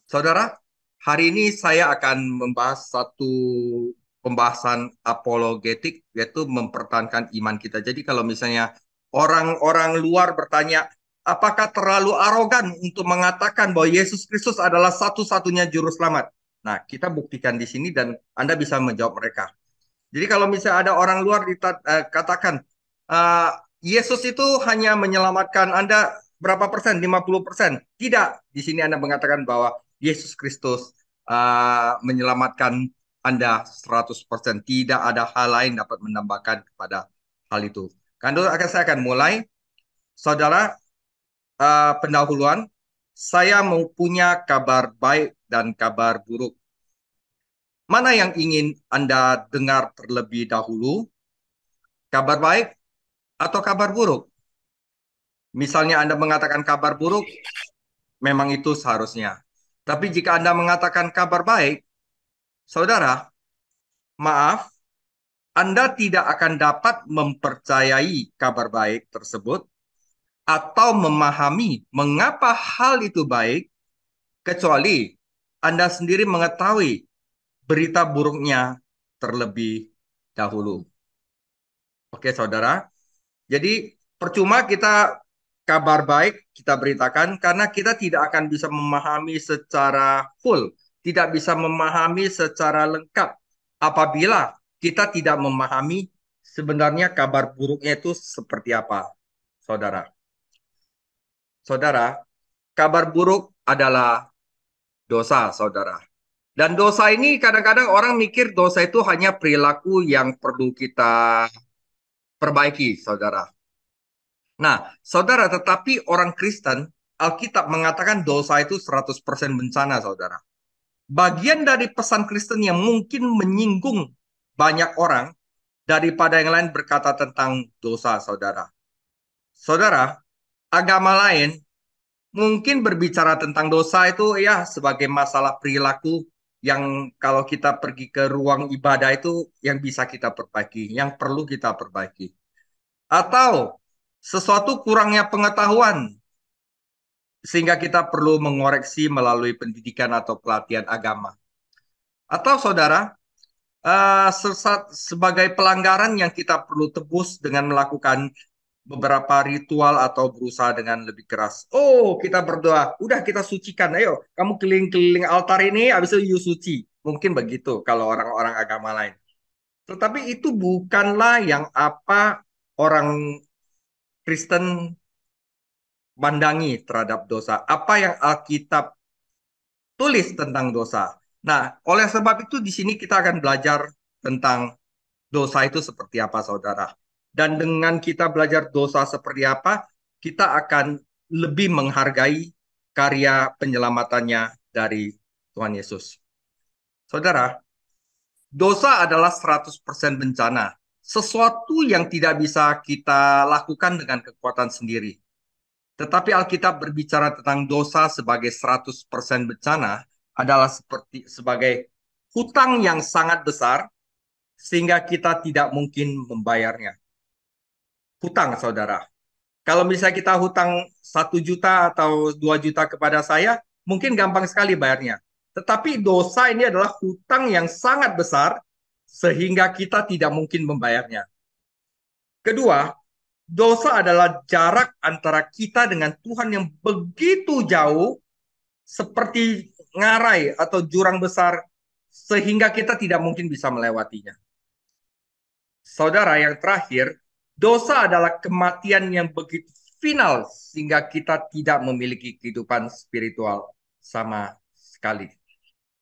Saudara, hari ini saya akan membahas satu pembahasan apologetik, yaitu mempertahankan iman kita. Jadi kalau misalnya orang-orang luar bertanya, apakah terlalu arogan untuk mengatakan bahwa Yesus Kristus adalah satu-satunya juru selamat? Nah, kita buktikan di sini dan Anda bisa menjawab mereka. Jadi kalau misalnya ada orang luar katakan, "Ah, Yesus itu hanya menyelamatkan Anda berapa persen? 50%." Tidak. Di sini Anda mengatakan bahwa Yesus Kristus menyelamatkan Anda 100%. Tidak ada hal lain dapat menambahkan kepada hal itu. Saya akan mulai. Saudara, pendahuluan, saya mau punya kabar baik dan kabar buruk. Mana yang ingin Anda dengar terlebih dahulu? Kabar baik atau kabar buruk? Misalnya Anda mengatakan kabar buruk, memang itu seharusnya. Tapi jika Anda mengatakan kabar baik, saudara, maaf, Anda tidak akan dapat mempercayai kabar baik tersebut atau memahami mengapa hal itu baik, kecuali Anda sendiri mengetahui berita buruknya terlebih dahulu. Oke, saudara. Jadi percuma kita kabar baik kita beritakan karena kita tidak akan bisa memahami secara full, tidak bisa memahami secara lengkap apabila kita tidak memahami sebenarnya kabar buruknya itu seperti apa, saudara. Saudara, kabar buruk adalah dosa, saudara. Dan dosa ini kadang-kadang orang mikir dosa itu hanya perilaku yang perlu kita perbaiki, saudara. Nah, saudara, tetapi orang Kristen, Alkitab mengatakan dosa itu 100% bencana, saudara. Bagian dari pesan Kristen yang mungkin menyinggung banyak orang daripada yang lain berkata tentang dosa, saudara. Saudara, agama lain mungkin berbicara tentang dosa itu ya sebagai masalah perilaku yang kalau kita pergi ke ruang ibadah itu yang bisa kita perbaiki, yang perlu kita perbaiki. Atau sesuatu kurangnya pengetahuan sehingga kita perlu mengoreksi melalui pendidikan atau pelatihan agama. Atau saudara, sebagai pelanggaran yang kita perlu tebus dengan melakukan beberapa ritual atau berusaha dengan lebih keras. Oh, kita berdoa, udah kita sucikan, ayo kamu keliling-keliling altar ini, habis itu you suci. Mungkin begitu kalau orang-orang agama lain. Tetapi itu bukanlah yang apa orang Kristen pandangi terhadap dosa. Apa yang Alkitab tulis tentang dosa. Nah, oleh sebab itu di sini kita akan belajar tentang dosa itu seperti apa, saudara. Dan dengan kita belajar dosa seperti apa, kita akan lebih menghargai karya penyelamatannya dari Tuhan Yesus. Saudara, dosa adalah 100% bencana. Sesuatu yang tidak bisa kita lakukan dengan kekuatan sendiri. Tetapi Alkitab berbicara tentang dosa sebagai 100% bencana adalah sebagai hutang yang sangat besar sehingga kita tidak mungkin membayarnya. Hutang, saudara. Kalau misalnya kita hutang 1 juta atau 2 juta kepada saya, mungkin gampang sekali bayarnya. Tetapi dosa ini adalah hutang yang sangat besar sehingga kita tidak mungkin membayarnya. Kedua, dosa adalah jarak antara kita dengan Tuhan yang begitu jauh seperti ngarai atau jurang besar sehingga kita tidak mungkin bisa melewatinya. Saudara, yang terakhir, dosa adalah kematian yang begitu final sehingga kita tidak memiliki kehidupan spiritual sama sekali.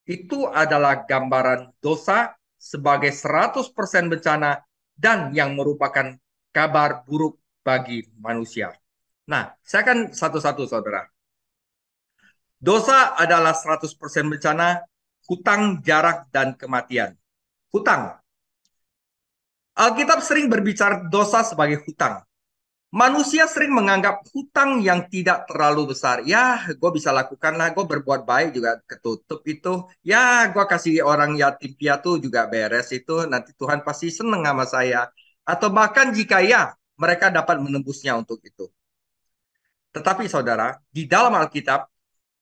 Itu adalah gambaran dosa sebagai 100% bencana dan yang merupakan kabar buruk bagi manusia. Nah, saya akan satu-satu, saudara. Dosa adalah 100% bencana, hutang, jarak, dan kematian. Hutang. Alkitab sering berbicara dosa sebagai hutang. Manusia sering menganggap hutang yang tidak terlalu besar. Ya, gue bisa lakukan lah. Gue berbuat baik juga ketutup itu. Ya, gue kasih orang yatim piatu juga beres itu. Nanti Tuhan pasti seneng sama saya. Atau bahkan jika ya, mereka dapat menembusnya untuk itu. Tetapi saudara, di dalam Alkitab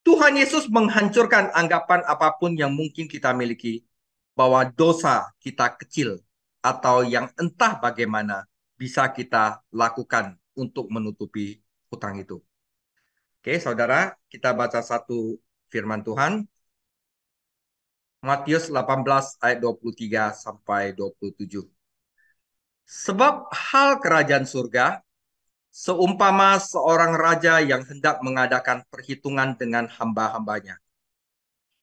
Tuhan Yesus menghancurkan anggapan apapun yang mungkin kita miliki bahwa dosa kita kecil atau yang entah bagaimana bisa kita lakukan untuk menutupi hutang itu. Oke, saudara, kita baca satu firman Tuhan. Matius 18 ayat 23 sampai 27. Sebab hal kerajaan surga seumpama seorang raja yang hendak mengadakan perhitungan dengan hamba-hambanya.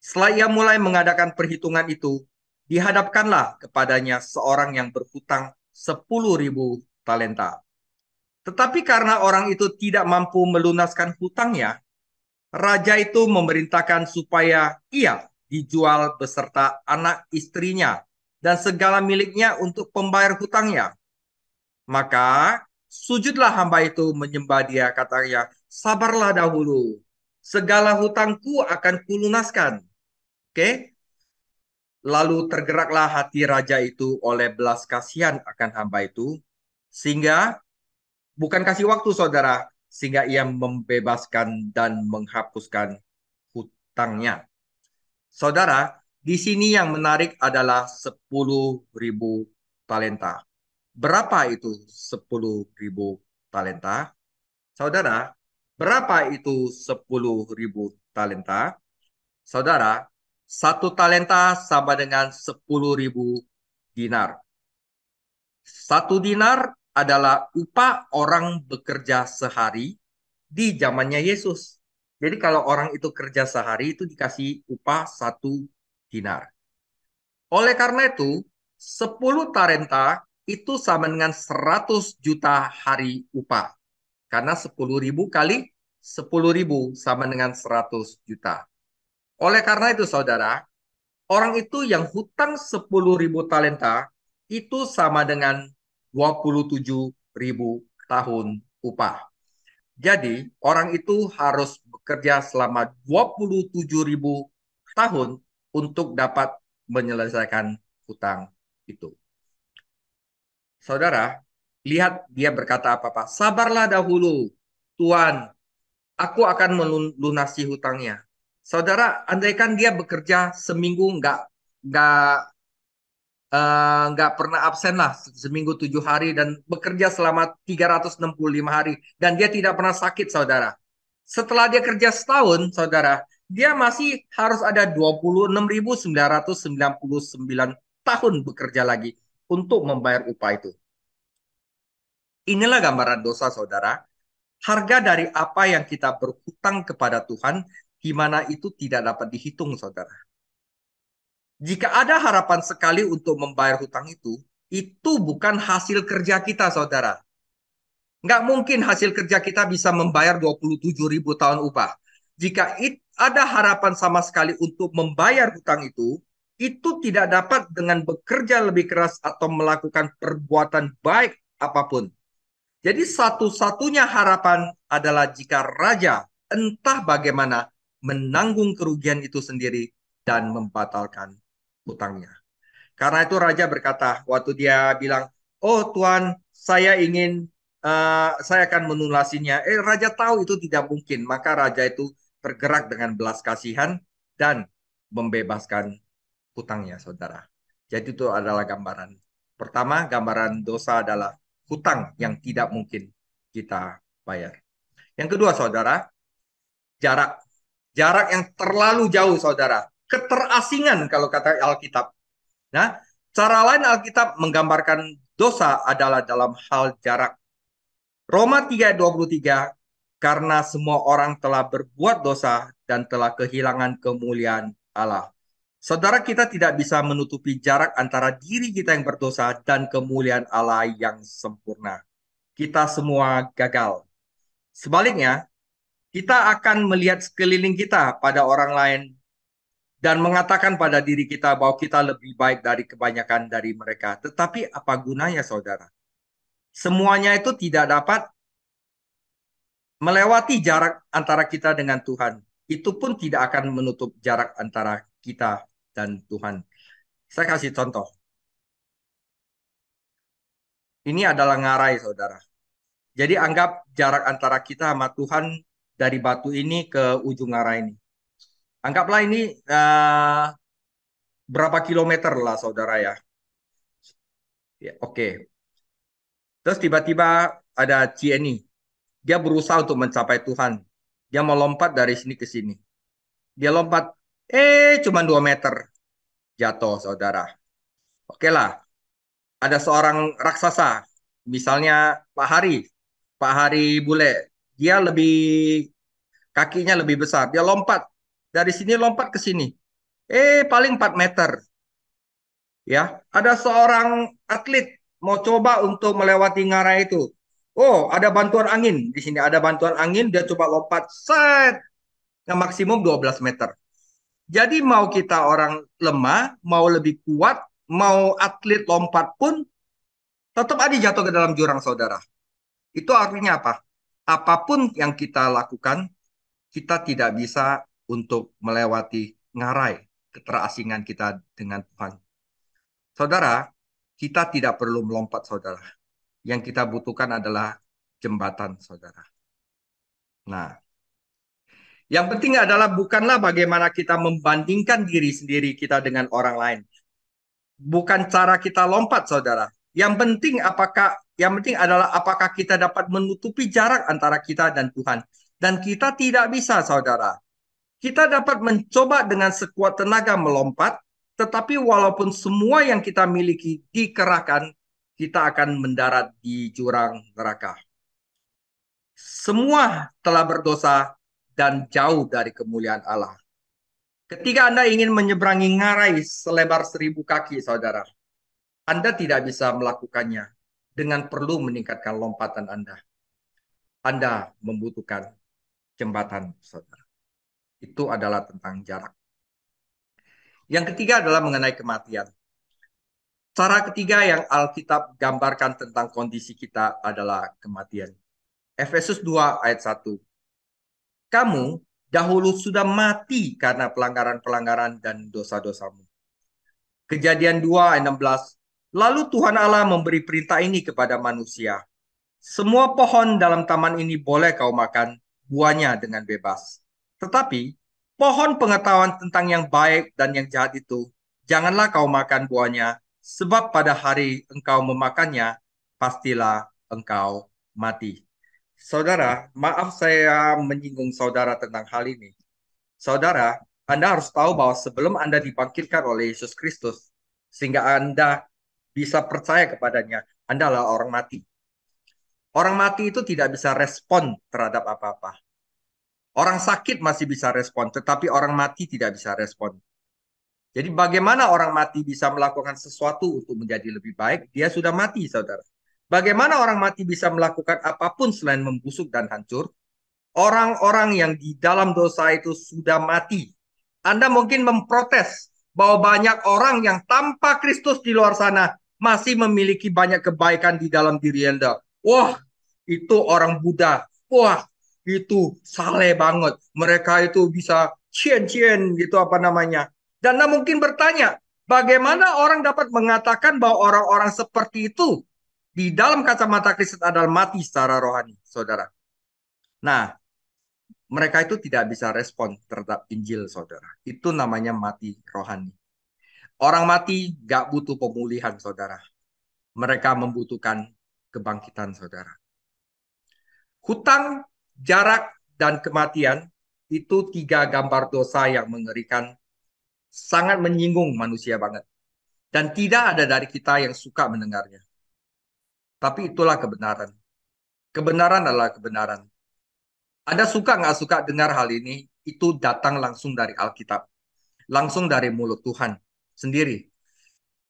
Setelah ia mulai mengadakan perhitungan itu, dihadapkanlah kepadanya seorang yang berhutang 10.000 talenta. Tetapi karena orang itu tidak mampu melunaskan hutangnya, raja itu memerintahkan supaya ia dijual beserta anak istrinya dan segala miliknya untuk pembayar hutangnya. Maka sujudlah hamba itu menyembah dia, katanya, sabarlah dahulu, segala hutangku akan kulunaskan. Oke, lalu tergeraklah hati raja itu oleh belas kasihan akan hamba itu, sehingga bukan kasih waktu saudara, sehingga ia membebaskan dan menghapuskan hutangnya. Saudara, di sini yang menarik adalah 10.000 talenta. Berapa itu 10.000 talenta? Saudara, berapa itu 10.000 talenta? Saudara, satu talenta sama dengan 10.000 dinar. Satu dinar adalah upah orang bekerja sehari di zamannya Yesus. Jadi kalau orang itu kerja sehari itu dikasih upah satu dinar. Oleh karena itu, 10 talenta itu sama dengan 100 juta hari upah. Karena 10.000 kali 10.000 sama dengan 100 juta. Oleh karena itu, saudara, orang itu yang hutang 10.000 talenta itu sama dengan 27.000 tahun upah. Jadi, orang itu harus bekerja selama 27.000 tahun untuk dapat menyelesaikan hutang itu. Saudara, lihat dia berkata apa-apa. Sabarlah dahulu, Tuhan, aku akan melunasi hutangnya. Saudara, andaikan dia bekerja seminggu nggak nggak pernah absen lah, seminggu 7 hari dan bekerja selama 365 hari dan dia tidak pernah sakit, saudara. Setelah dia kerja setahun, saudara, dia masih harus ada 26.999 tahun bekerja lagi untuk membayar upah itu. Inilah gambaran dosa, saudara. Harga dari apa yang kita berhutang kepada Tuhan, di mana itu tidak dapat dihitung, saudara. Jika ada harapan sekali untuk membayar hutang itu bukan hasil kerja kita, saudara. Nggak mungkin hasil kerja kita bisa membayar 27.000 tahun upah. Jika ada harapan sama sekali untuk membayar hutang itu tidak dapat dengan bekerja lebih keras atau melakukan perbuatan baik apapun. Jadi satu-satunya harapan adalah jika raja entah bagaimana menanggung kerugian itu sendiri dan membatalkan hutangnya. Karena itu raja berkata waktu dia bilang, "Oh Tuhan, saya akan melunasinya." Raja tahu itu tidak mungkin, maka raja itu tergerak dengan belas kasihan dan membebaskan hutangnya, saudara. Jadi itu adalah gambaran. Pertama, gambaran dosa adalah hutang yang tidak mungkin kita bayar. Yang kedua, saudara, jarak. Jarak yang terlalu jauh, saudara. Keterasingan kalau kata Alkitab. Nah, cara lain Alkitab menggambarkan dosa adalah dalam hal jarak. Roma 3:23, karena semua orang telah berbuat dosa dan telah kehilangan kemuliaan Allah. Saudara, kita tidak bisa menutupi jarak antara diri kita yang berdosa dan kemuliaan Allah yang sempurna. Kita semua gagal. Sebaliknya, kita akan melihat sekeliling kita pada orang lain dan mengatakan pada diri kita bahwa kita lebih baik dari kebanyakan dari mereka. Tetapi apa gunanya, saudara? Semuanya itu tidak dapat melewati jarak antara kita dengan Tuhan. Itu pun tidak akan menutup jarak antara kita dan Tuhan. Saya kasih contoh. Ini adalah ngarai, saudara. Jadi anggap jarak antara kita sama Tuhan dari batu ini ke ujung ngarai ini. Anggaplah ini berapa kilometer lah saudara ya. Ya, oke. Terus tiba-tiba ada Cieni. Dia berusaha untuk mencapai Tuhan. Dia mau lompat dari sini ke sini. Dia lompat, cuma 2 meter. Jatuh saudara. Oke lah, ada seorang raksasa. Misalnya Pak Hari. Pak Hari bule. Dia kakinya lebih besar. Dia lompat. Dari sini lompat ke sini. Paling 4 meter. Ya, ada seorang atlet mau coba untuk melewati ngarai itu. Oh, ada bantuan angin. Di sini ada bantuan angin, dia coba lompat set yang maksimum 12 meter. Jadi mau kita orang lemah, mau lebih kuat, mau atlet lompat pun tetap aja jatuh ke dalam jurang saudara. Itu artinya apa? Apapun yang kita lakukan, kita tidak bisa untuk melewati ngarai keterasingan kita dengan Tuhan. Saudara, kita tidak perlu melompat, saudara. Yang kita butuhkan adalah jembatan, saudara. Nah, yang penting adalah bukanlah bagaimana kita membandingkan diri sendiri kita dengan orang lain. Bukan cara kita lompat, saudara. Yang penting adalah apakah kita dapat menutupi jarak antara kita dan Tuhan. Dan kita tidak bisa, saudara. Kita dapat mencoba dengan sekuat tenaga melompat, tetapi walaupun semua yang kita miliki dikerahkan, kita akan mendarat di jurang neraka. Semua telah berdosa dan jauh dari kemuliaan Allah. Ketika Anda ingin menyeberangi ngarai selebar 1.000 kaki, saudara, Anda tidak bisa melakukannya dengan perlu meningkatkan lompatan Anda. Anda membutuhkan jembatan, saudara. Itu adalah tentang jarak. Yang ketiga adalah mengenai kematian. Cara ketiga yang Alkitab gambarkan tentang kondisi kita adalah kematian. Efesus 2 ayat 1. Kamu dahulu sudah mati karena pelanggaran-pelanggaran dan dosa-dosamu. Kejadian 2 ayat 16. Lalu Tuhan Allah memberi perintah ini kepada manusia. Semua pohon dalam taman ini boleh kau makan buahnya dengan bebas. Tetapi pohon pengetahuan tentang yang baik dan yang jahat itu, janganlah kau makan buahnya, sebab pada hari engkau memakannya, pastilah engkau mati. Saudara, maaf saya menyinggung saudara tentang hal ini. Saudara, Anda harus tahu bahwa sebelum Anda dibangkitkan oleh Yesus Kristus, sehingga Anda bisa percaya kepadanya, Anda adalah orang mati. Orang mati itu tidak bisa respon terhadap apa-apa. Orang sakit masih bisa respon, tetapi orang mati tidak bisa respon. Jadi bagaimana orang mati bisa melakukan sesuatu untuk menjadi lebih baik? Dia sudah mati, saudara. Bagaimana orang mati bisa melakukan apapun selain membusuk dan hancur? Orang-orang yang di dalam dosa itu sudah mati. Anda mungkin memprotes bahwa banyak orang yang tanpa Kristus di luar sana masih memiliki banyak kebaikan di dalam diri Anda. Wah, itu orang Buddha. Wah, itu saleh banget. Mereka itu bisa cien-cien gitu apa namanya. Dan Anda mungkin bertanya, bagaimana orang dapat mengatakan bahwa orang-orang seperti itu di dalam kacamata Kristus adalah mati secara rohani, saudara? Nah, mereka itu tidak bisa respon terhadap Injil, saudara. Itu namanya mati rohani. Orang mati gak butuh pemulihan, saudara. Mereka membutuhkan kebangkitan, saudara. Hutang, jarak, dan kematian itu 3 gambar dosa yang mengerikan, sangat menyinggung manusia banget. Dan tidak ada dari kita yang suka mendengarnya. Tapi itulah kebenaran. Kebenaran adalah kebenaran. Anda suka nggak suka dengar hal ini, itu datang langsung dari Alkitab. Langsung dari mulut Tuhan sendiri.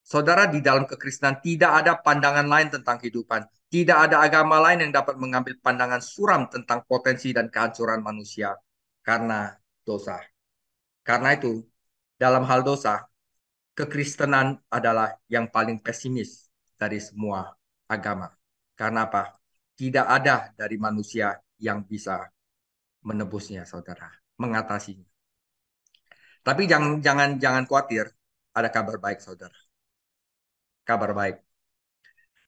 Saudara, di dalam kekristenan tidak ada pandangan lain tentang kehidupan. Tidak ada agama lain yang dapat mengambil pandangan suram tentang potensi dan kehancuran manusia karena dosa. Karena itu, dalam hal dosa, kekristenan adalah yang paling pesimis dari semua agama. Karena apa? Tidak ada dari manusia yang bisa menebusnya, saudara, mengatasinya. Tapi jangan khawatir, ada kabar baik, saudara. Kabar baik.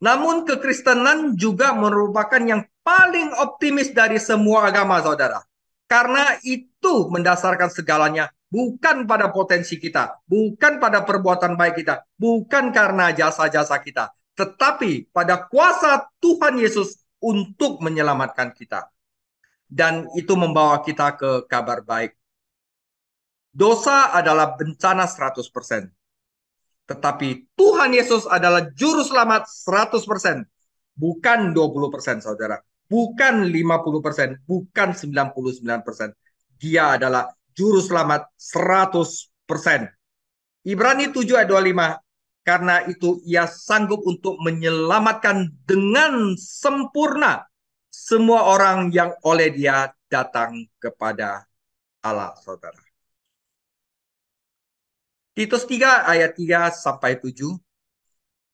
Namun kekristenan juga merupakan yang paling optimis dari semua agama, saudara. Karena itu mendasarkan segalanya bukan pada potensi kita, bukan pada perbuatan baik kita, bukan karena jasa-jasa kita, tetapi pada kuasa Tuhan Yesus untuk menyelamatkan kita. Dan itu membawa kita ke kabar baik. Dosa adalah bencana 100%. Tetapi Tuhan Yesus adalah juru selamat 100%. Bukan 20%, saudara. Bukan 50%, bukan 99%. Dia adalah juru selamat 100%. Ibrani 7 ayat 25. Karena itu ia sanggup untuk menyelamatkan dengan sempurna semua orang yang oleh dia datang kepada Allah, saudara. Titus 3 ayat 3 sampai 7.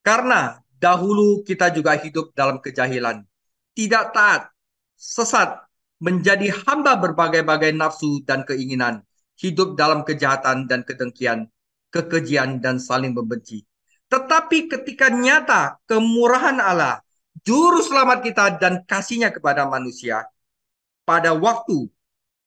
Karena dahulu kita juga hidup dalam kejahilan, tidak taat, sesat, menjadi hamba berbagai-bagai nafsu dan keinginan, hidup dalam kejahatan dan kedengkian, kekejian dan saling membenci. Tetapi ketika nyata kemurahan Allah, juru selamat kita dan kasihnya kepada manusia, pada waktu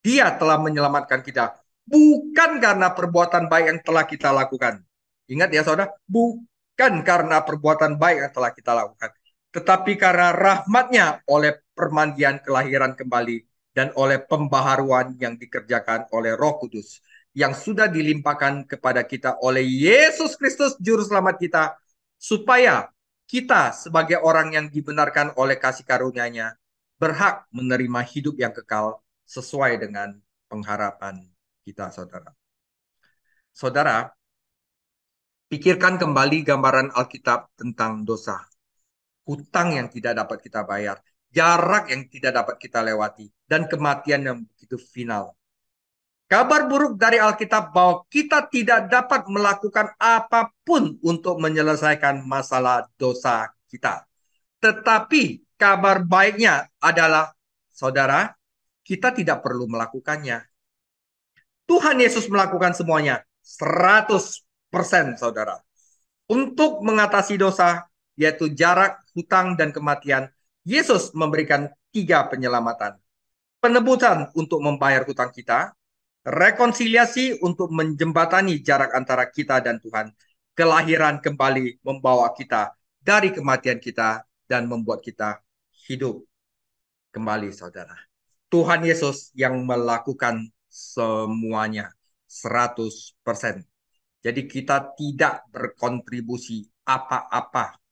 dia telah menyelamatkan kita, bukan karena perbuatan baik yang telah kita lakukan. Ingat ya saudara, bukan karena perbuatan baik yang telah kita lakukan, tetapi karena rahmatnya oleh permandian kelahiran kembali dan oleh pembaharuan yang dikerjakan oleh Roh Kudus yang sudah dilimpahkan kepada kita oleh Yesus Kristus Juru Selamat kita, supaya kita sebagai orang yang dibenarkan oleh kasih karunia-Nya berhak menerima hidup yang kekal sesuai dengan pengharapan kita, saudara. Saudara, pikirkan kembali gambaran Alkitab tentang dosa. Hutang yang tidak dapat kita bayar, jarak yang tidak dapat kita lewati, dan kematian yang begitu final. Kabar buruk dari Alkitab bahwa kita tidak dapat melakukan apapun untuk menyelesaikan masalah dosa kita. Tetapi kabar baiknya adalah, saudara, kita tidak perlu melakukannya. Tuhan Yesus melakukan semuanya 100%, saudara. Untuk mengatasi dosa, yaitu jarak, hutang, dan kematian, Yesus memberikan 3 penyelamatan. Penebusan untuk membayar hutang kita, rekonsiliasi untuk menjembatani jarak antara kita dan Tuhan, kelahiran kembali membawa kita dari kematian kita dan membuat kita hidup kembali, saudara. Tuhan Yesus yang melakukan semuanya 100%. Jadi kita tidak berkontribusi apa-apa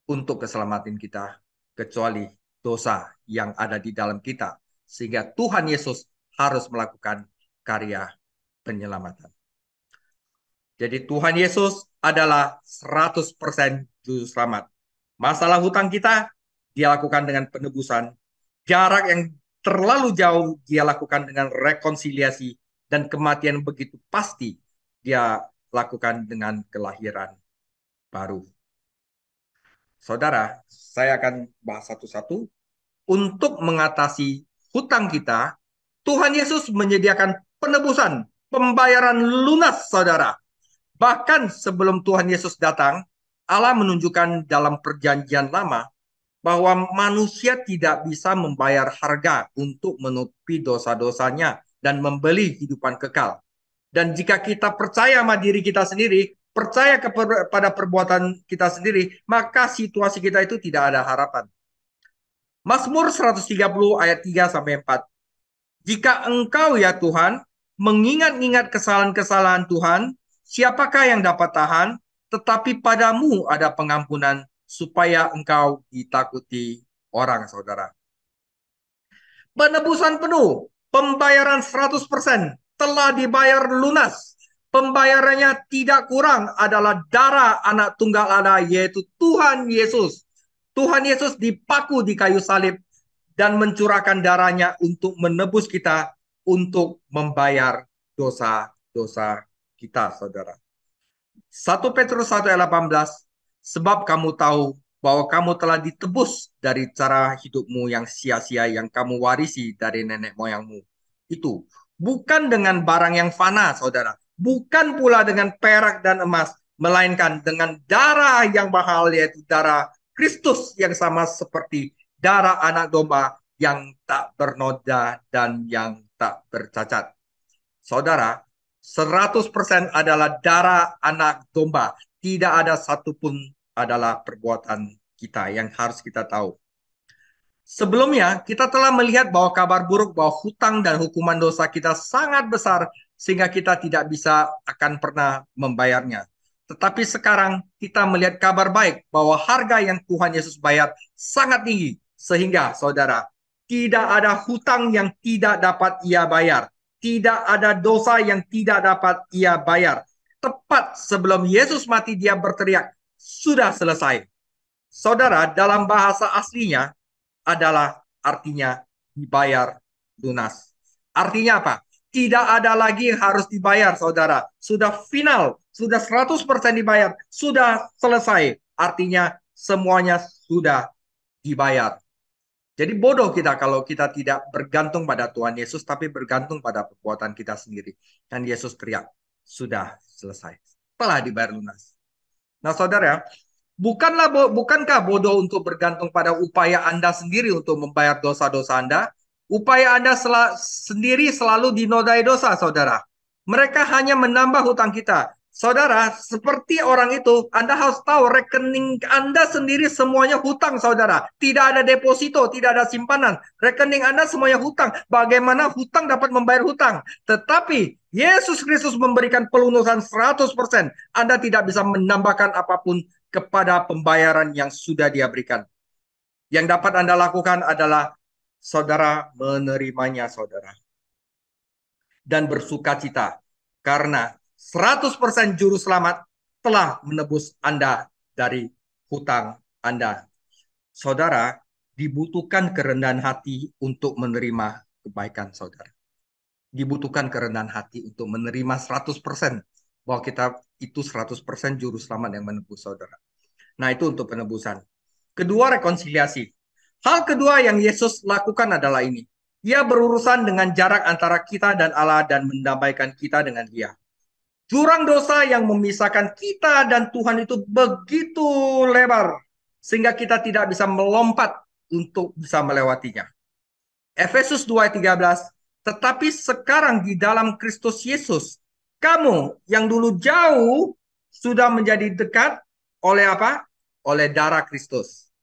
untuk keselamatan kita kecuali dosa yang ada di dalam kita. Sehingga Tuhan Yesus harus melakukan karya penyelamatan. Jadi Tuhan Yesus adalah 100% juru selamat. Masalah hutang kita, dia lakukan dengan penebusan. Jarak yang terlalu jauh, dia lakukan dengan rekonsiliasi. Dan kematian begitu pasti, dia lakukan dengan kelahiran baru. Saudara, saya akan bahas satu-satu. Untuk mengatasi hutang kita, Tuhan Yesus menyediakan penebusan, pembayaran lunas, saudara. Bahkan sebelum Tuhan Yesus datang, Allah menunjukkan dalam perjanjian lama bahwa manusia tidak bisa membayar harga untuk menutupi dosa-dosanya dan membeli kehidupan kekal. Dan jika kita percaya sama diri kita sendiri, percaya kepada perbuatan kita sendiri, maka situasi kita itu tidak ada harapan. Mazmur 130 ayat 3 sampai 4. Jika engkau ya Tuhan mengingat-ingat kesalahan-kesalahan Tuhan, siapakah yang dapat tahan? Tetapi padamu ada pengampunan supaya engkau ditakuti orang, saudara. Penebusan penuh, pembayaran 100%, telah dibayar lunas. Pembayarannya tidak kurang adalah darah anak tunggal Allah, yaitu Tuhan Yesus. Tuhan Yesus dipaku di kayu salib dan mencurahkan darahnya untuk menebus kita, untuk membayar dosa-dosa kita, saudara. 1 Petrus 1 ayat 18, sebab kamu tahu bahwa kamu telah ditebus dari cara hidupmu yang sia-sia yang kamu warisi dari nenek moyangmu. Itu bukan dengan barang yang fana, saudara. Bukan pula dengan perak dan emas, melainkan dengan darah yang mahal, yaitu darah Kristus yang sama seperti darah anak domba yang tak bernoda dan yang tak bercacat. Saudara, 100% adalah darah anak domba. Tidak ada satupun adalah perbuatan kita yang harus kita tahu. Sebelumnya, kita telah melihat bahwa kabar buruk bahwa hutang dan hukuman dosa kita sangat besar sehingga kita tidak bisa akan pernah membayarnya. Tetapi sekarang kita melihat kabar baik bahwa harga yang Tuhan Yesus bayar sangat tinggi sehingga saudara, tidak ada hutang yang tidak dapat ia bayar. Tidak ada dosa yang tidak dapat ia bayar. Tepat sebelum Yesus mati dia berteriak, sudah selesai. Saudara, dalam bahasa aslinya adalah artinya dibayar lunas. Artinya apa? Tidak ada lagi yang harus dibayar, saudara. Sudah final, sudah 100% dibayar, sudah selesai. Artinya semuanya sudah dibayar. Jadi bodoh kita kalau kita tidak bergantung pada Tuhan Yesus, tapi bergantung pada perbuatan kita sendiri. Dan Yesus teriak, sudah selesai. Telah dibayar lunas. Nah, saudara, bukankah bodoh untuk bergantung pada upaya Anda sendiri untuk membayar dosa-dosa Anda? Upaya Anda sendiri selalu dinodai dosa, saudara. Mereka hanya menambah hutang kita. Saudara, seperti orang itu, Anda harus tahu rekening Anda sendiri semuanya hutang, saudara. Tidak ada deposito, tidak ada simpanan. Rekening Anda semuanya hutang. Bagaimana hutang dapat membayar hutang? Tetapi Yesus Kristus memberikan pelunasan 100%. Anda tidak bisa menambahkan apapun kepada pembayaran yang sudah dia berikan. Yang dapat Anda lakukan adalah saudara menerimanya, saudara. Dan bersuka cita. Karena 100% juru selamat telah menebus Anda dari hutang Anda. Saudara, dibutuhkan kerendahan hati untuk menerima kebaikan saudara. Dibutuhkan kerendahan hati untuk menerima 100% bahwa kita itu 100% juru selamat yang menebus saudara. Nah, itu untuk penebusan. Kedua, rekonsiliasi. Hal kedua yang Yesus lakukan adalah ini. Ia berurusan dengan jarak antara kita dan Allah dan mendamaikan kita dengan Dia. Jurang dosa yang memisahkan kita dan Tuhan itu begitu lebar sehingga kita tidak bisa melompat untuk bisa melewatinya. Efesus 2:13, tetapi sekarang di dalam Kristus Yesus, kamu yang dulu jauh sudah menjadi dekat oleh apa? Oleh darah Kristus.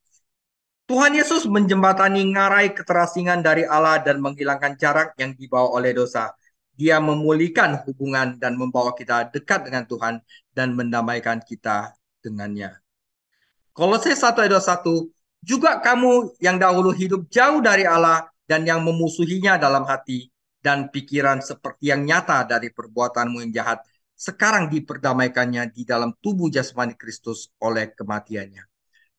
Tuhan Yesus menjembatani ngarai keterasingan dari Allah dan menghilangkan jarak yang dibawa oleh dosa. Dia memulihkan hubungan dan membawa kita dekat dengan Tuhan dan mendamaikan kita dengannya. Kolose 1 ayat 21, juga kamu yang dahulu hidup jauh dari Allah dan yang memusuhinya dalam hati dan pikiran seperti yang nyata dari perbuatanmu yang jahat, sekarang diperdamaikannya di dalam tubuh jasmani Kristus oleh kematiannya.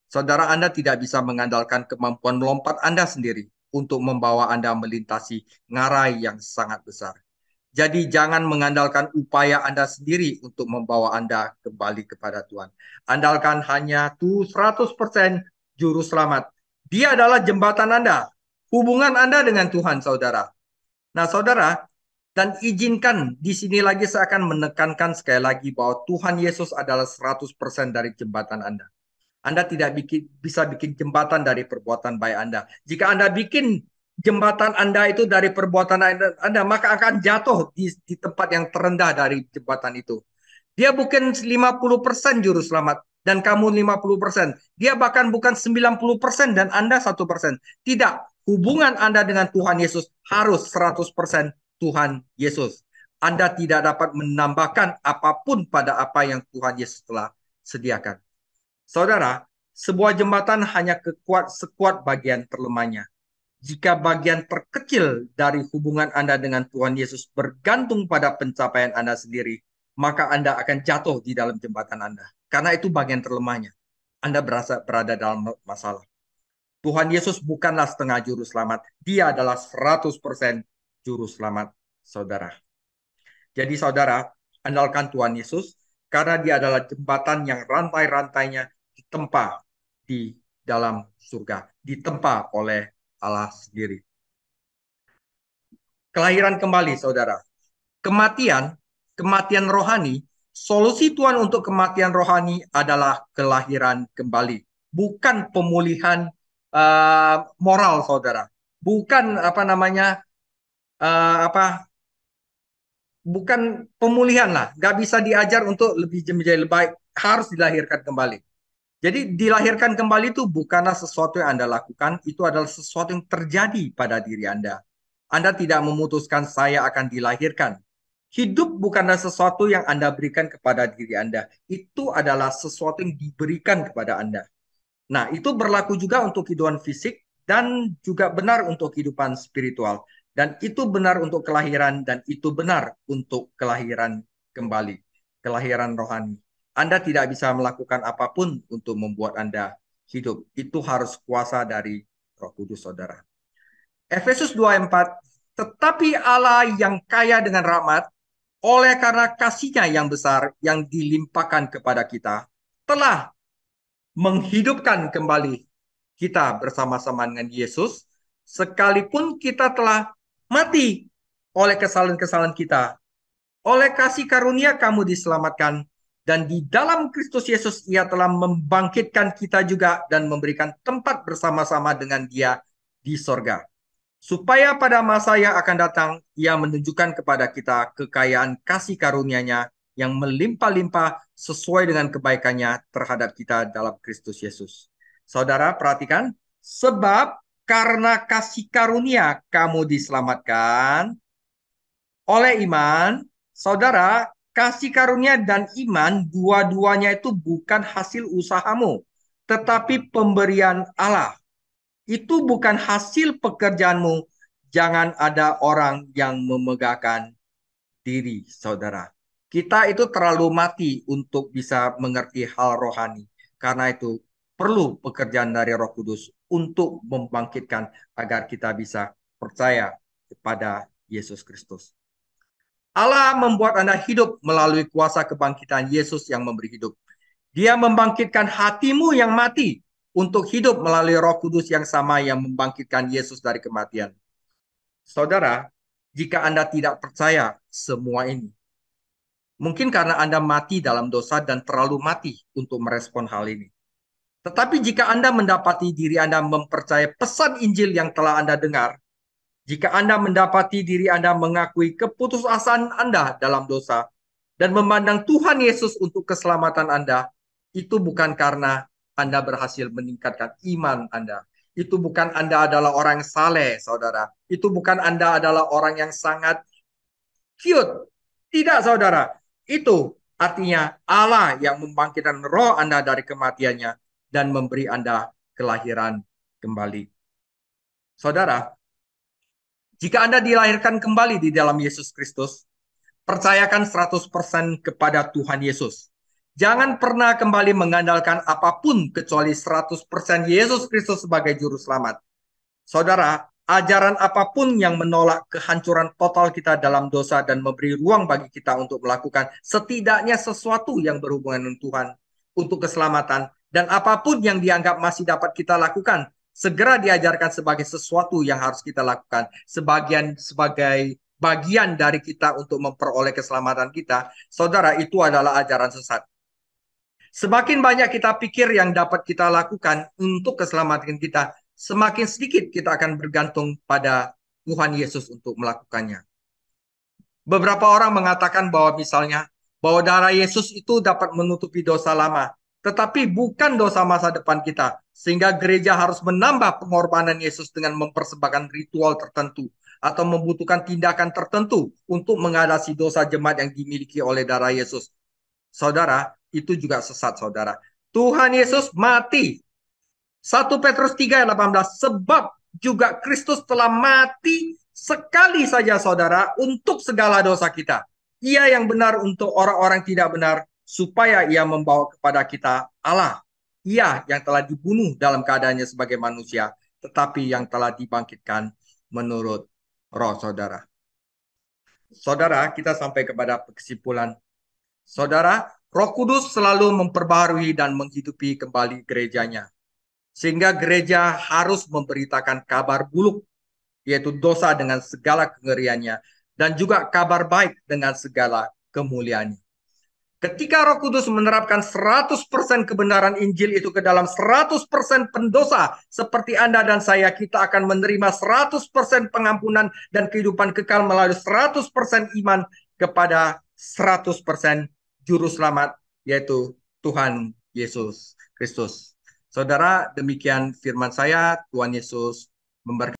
Saudara, Anda tidak bisa mengandalkan kemampuan melompat Anda sendiri untuk membawa Anda melintasi ngarai yang sangat besar. Jadi jangan mengandalkan upaya Anda sendiri untuk membawa Anda kembali kepada Tuhan. Andalkan hanya 100% juru selamat. Dia adalah jembatan Anda. Hubungan Anda dengan Tuhan, saudara. Nah, saudara, dan izinkan di sini lagi saya akan menekankan sekali lagi bahwa Tuhan Yesus adalah 100% dari jembatan Anda. Anda tidak bisa bikin jembatan dari perbuatan baik Anda. Jika Anda bikin jembatan Anda itu dari perbuatan Anda, maka akan jatuh di tempat yang terendah dari jembatan itu. Dia bukan 50% juru selamat dan kamu 50%. Dia bahkan bukan 90% dan Anda 1%. Tidak, hubungan Anda dengan Tuhan Yesus harus 100% Tuhan Yesus. Anda tidak dapat menambahkan apapun pada apa yang Tuhan Yesus telah sediakan. Saudara, sebuah jembatan hanya sekuat bagian terlemahnya. Jika bagian terkecil dari hubungan Anda dengan Tuhan Yesus bergantung pada pencapaian Anda sendiri, maka Anda akan jatuh di dalam jembatan Anda. Karena itu bagian terlemahnya. Anda berada dalam masalah. Tuhan Yesus bukanlah setengah juru selamat. Dia adalah 100% juru selamat, saudara. Jadi saudara, andalkan Tuhan Yesus karena dia adalah jembatan yang rantai-rantainya ditempa di dalam surga, ditempa oleh Allah sendiri. Kelahiran kembali, saudara. Kematian rohani, solusi Tuhan untuk kematian rohani adalah kelahiran kembali, bukan pemulihan moral, saudara. Bukan bukan pemulihan lah. Nggak bisa diajar untuk lebih menjadi lebih baik. Harus dilahirkan kembali. Jadi dilahirkan kembali itu bukanlah sesuatu yang Anda lakukan, itu adalah sesuatu yang terjadi pada diri Anda. Anda tidak memutuskan saya akan dilahirkan. Hidup bukanlah sesuatu yang Anda berikan kepada diri Anda. Itu adalah sesuatu yang diberikan kepada Anda. Nah, itu berlaku juga untuk kehidupan fisik dan juga benar untuk kehidupan spiritual. Dan itu benar untuk kelahiran dan itu benar untuk kelahiran kembali, kelahiran rohani. Anda tidak bisa melakukan apapun untuk membuat Anda hidup. Itu harus kuasa dari Roh Kudus, Saudara. Efesus 2:4, tetapi Allah yang kaya dengan rahmat, oleh karena kasih-Nya yang besar yang dilimpahkan kepada kita, telah menghidupkan kembali kita bersama-sama dengan Yesus, sekalipun kita telah mati oleh kesalahan-kesalahan kita. Oleh kasih karunia kamu diselamatkan, dan di dalam Kristus Yesus Ia telah membangkitkan kita juga dan memberikan tempat bersama-sama dengan Dia di sorga. Supaya pada masa yang akan datang, Ia menunjukkan kepada kita kekayaan kasih karunia-Nya yang melimpah-limpah sesuai dengan kebaikannya terhadap kita dalam Kristus Yesus. Saudara, perhatikan, sebab karena kasih karunia kamu diselamatkan oleh iman. Saudara, kasih karunia dan iman dua-duanya itu bukan hasil usahamu, tetapi pemberian Allah. Itu bukan hasil pekerjaanmu. Jangan ada orang yang memegahkan diri, saudara. Kita itu terlalu mati untuk bisa mengerti hal rohani. Karena itu perlu pekerjaan dari Roh Kudus untuk membangkitkan agar kita bisa percaya kepada Yesus Kristus. Allah membuat Anda hidup melalui kuasa kebangkitan Yesus yang memberi hidup. Dia membangkitkan hatimu yang mati untuk hidup melalui Roh Kudus yang sama yang membangkitkan Yesus dari kematian. Saudara, jika Anda tidak percaya semua ini, mungkin karena Anda mati dalam dosa dan terlalu mati untuk merespon hal ini. Tetapi jika Anda mendapati diri Anda mempercayai pesan Injil yang telah Anda dengar, jika Anda mendapati diri Anda mengakui keputusasaan Anda dalam dosa dan memandang Tuhan Yesus untuk keselamatan Anda, itu bukan karena Anda berhasil meningkatkan iman Anda. Itu bukan Anda adalah orang yang saleh, saudara. Itu bukan Anda adalah orang yang sangat cute. Tidak, saudara. Itu artinya Allah yang membangkitkan roh Anda dari kematiannya dan memberi Anda kelahiran kembali. Saudara, jika Anda dilahirkan kembali di dalam Yesus Kristus, percayakan 100% kepada Tuhan Yesus. Jangan pernah kembali mengandalkan apapun kecuali 100% Yesus Kristus sebagai juru selamat. Saudara, ajaran apapun yang menolak kehancuran total kita dalam dosa dan memberi ruang bagi kita untuk melakukan setidaknya sesuatu yang berhubungan dengan Tuhan untuk keselamatan, dan apapun yang dianggap masih dapat kita lakukan, segera diajarkan sebagai sesuatu yang harus kita lakukan, sebagai bagian dari kita untuk memperoleh keselamatan kita. Saudara, itu adalah ajaran sesat. Semakin banyak kita pikir yang dapat kita lakukan untuk keselamatan kita, semakin sedikit kita akan bergantung pada Tuhan Yesus untuk melakukannya. Beberapa orang mengatakan bahwa misalnya bahwa darah Yesus itu dapat menutupi dosa lama, tetapi bukan dosa masa depan kita. Sehingga gereja harus menambah pengorbanan Yesus dengan mempersembahkan ritual tertentu atau membutuhkan tindakan tertentu untuk mengatasi dosa jemaat yang dimiliki oleh darah Yesus. Saudara, itu juga sesat, saudara. Tuhan Yesus mati. 1 Petrus 3 ayat 18. Sebab juga Kristus telah mati sekali saja, saudara, untuk segala dosa kita. Ia yang benar untuk orang-orang tidak benar, supaya ia membawa kepada kita Allah. Ia yang telah dibunuh dalam keadaannya sebagai manusia, tetapi yang telah dibangkitkan menurut roh, saudara. Saudara, kita sampai kepada kesimpulan. Saudara, Roh Kudus selalu memperbaharui dan menghidupi kembali gerejanya. Sehingga gereja harus memberitakan kabar buruk, yaitu dosa dengan segala kengeriannya, dan juga kabar baik dengan segala kemuliaannya. Ketika Roh Kudus menerapkan 100% kebenaran Injil itu ke dalam 100% pendosa seperti Anda dan saya, kita akan menerima 100% pengampunan dan kehidupan kekal melalui 100% iman kepada 100% juru selamat, yaitu Tuhan Yesus Kristus. Saudara, demikian firman saya. Tuhan Yesus memberkati.